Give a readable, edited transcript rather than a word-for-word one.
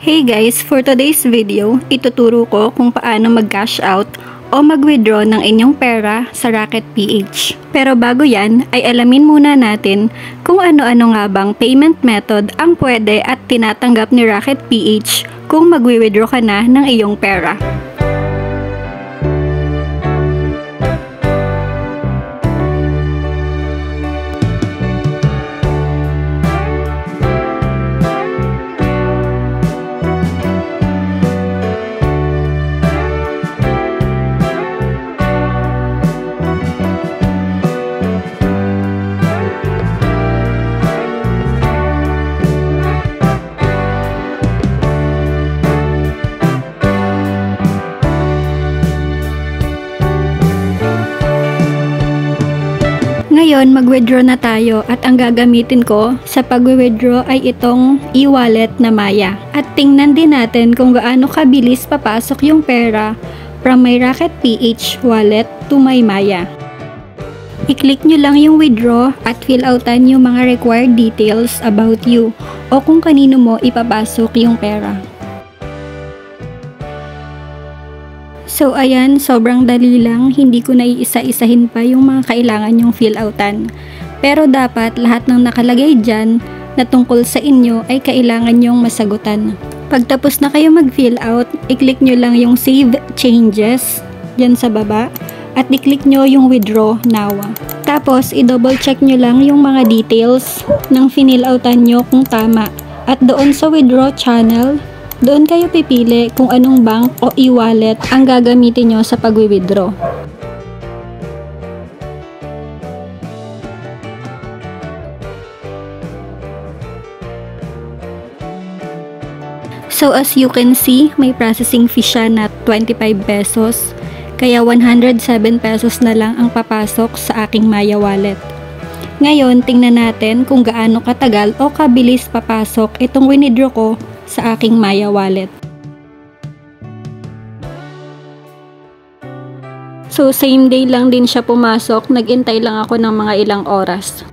Hey guys, for today's video, ituturo ko kung paano mag-cash out o mag-withdraw ng inyong pera sa Rocket PH. Pero bago yan, ay alamin muna natin kung ano-ano nga bang payment method ang pwede at tinatanggap ni Rocket PH kung mag-withdraw ka na ng iyong pera. Ngayon, mag-withdraw na tayo at ang gagamitin ko sa pag-withdraw ay itong e-wallet na Maya. At tingnan din natin kung gaano kabilis papasok yung pera from my Rocket PH wallet to my Maya. I-click nyo lang yung withdraw at fill outan yung mga required details about you o kung kanino mo ipapasok yung pera. So ayan, sobrang dali lang, hindi ko na iisa-isahin pa yung mga kailangan yung fill outan. Pero dapat lahat ng nakalagay dyan na tungkol sa inyo ay kailangan yung masagutan. Pagtapos na kayo mag-fill out, i-click nyo lang yung save changes dyan sa baba at i-click nyo yung withdraw now. Tapos i-double check nyo lang yung mga details ng fill outan nyo kung tama. At doon sa withdraw channel, doon kayo pipili kung anong bank o e-wallet ang gagamitin nyo sa pag-withdraw. So as you can see, may processing fee siya na 25 pesos. Kaya 107 pesos na lang ang papasok sa aking Maya wallet. Ngayon, tingnan natin kung gaano katagal o kabilis papasok itong withdraw ko sa aking Maya wallet. So same day lang din siya pumasok, nag-intay lang ako ng mga ilang oras.